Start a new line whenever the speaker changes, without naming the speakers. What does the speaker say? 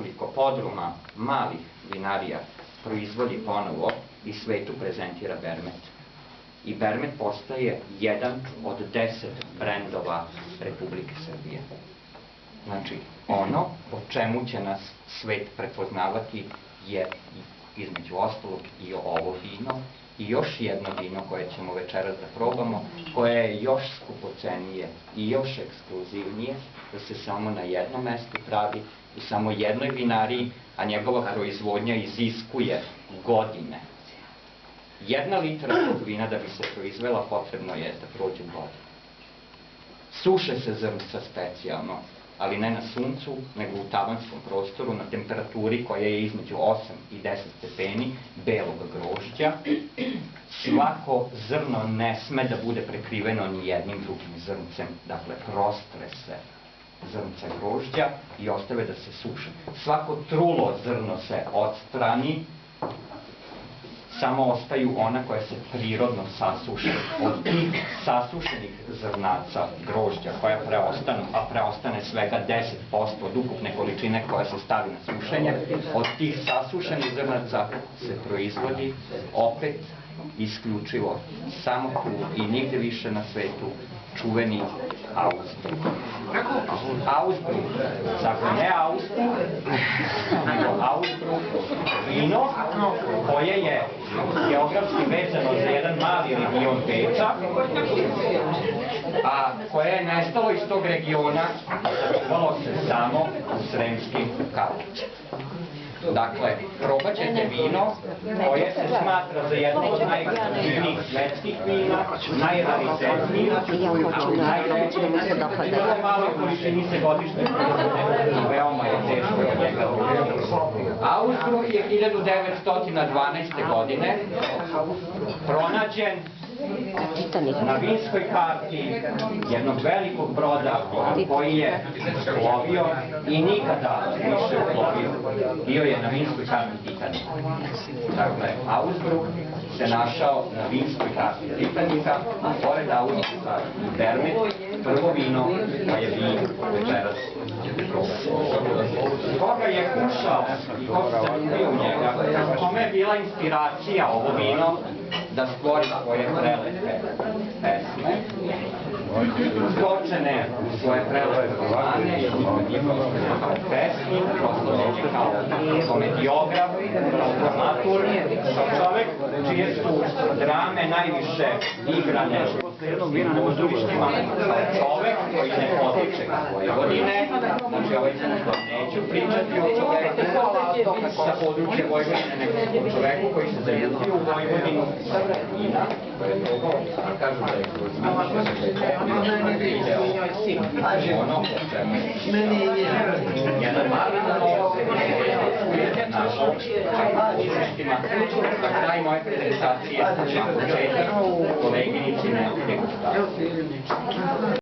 nekoliko podruma malih vinarija proizvodi ponovo i svetu prezentira Bermet. I Bermet postaje jedan od 10 brendova Republike Srbije. Znači, ono po čemu će nas svet prepoznavati je između ostalog i ovo vino i još jedno vino koje ćemo večeras da probamo, koje je još skupocenije i još ekskluzivnije, da se samo na jednom mestu pravi, u samo jednoj vinariji, a njegova proizvodnja iziskuje godine. 1 litra tog vina da bi se proizvela potrebno je da prođe godinu. Suše se zrnca specijalno, ali ne na suncu, nego u tavanskom prostoru, na temperaturi koja je između 8 i 10 stepeni belog grožđa. Svako zrno ne sme da bude prekriveno ni jednim drugim zrncem, dakle prostre se zrnca grožđa i ostave da se suše. Svako trulo zrno se odstrani, samo ostaju ona koja se prirodno sasuše. Od tih sasušenih zrnaca grožđa koja preostanu, a preostane svega 10% od ukupne količine koja se stavi na sušenje, od tih sasušenih zrnaca se proizvodi opet isključivo samo tu i nigde više na svetu čuveni Ausbruk. Ausbruk, dakle ne Ausbruk, nego Ausbruk, vino koje je geografski vezano za jedan mali region Beča, a koje je nestalo iz tog regiona, sačuvalo se samo u Sremskim Karlovcima. Dakle, probat ćete vino koje se smatra za jedno od najekskluzivnijih svetskih vina, najraritetnijih, najređenijih, i vrlo maloj količini se godišnje proizvode, veoma je teško od njega uđeti. Ausbruk je 1912. godine pronađen na vinskoj karti jednog velikog broda koji je plovio i nikada više uplovio. Bio je na vinskoj karti Titanika. Dakle, Ausbruk se našao na vinskoj karti Titanika, pored Ausbruka i Bermet, prvo vino koje vi večeras koga je kušao i ko se zaljubio u njega, kome je bila inspiracija ovo vino da stvori svoje prelepe pesme, skočene u svoje prelepe romane, kao pesnik, proslavljenje kao komediograf, kao dramaturg, kao čovek čije su drame najviše igrane u pozorištima, kao čovek koji ne potiče iz Vojvodine, znači ovaj put neću pričati o čoveku sa područja Vojvodine, nego o čoveku koji se zaljubio u Vojvodinu sa vina, koje je drugo, a kažu da je kroz video ono o čemu jedan mali monolog našao pozorištima. Za kraj moje prezentacije na početak koleginicine degustacije.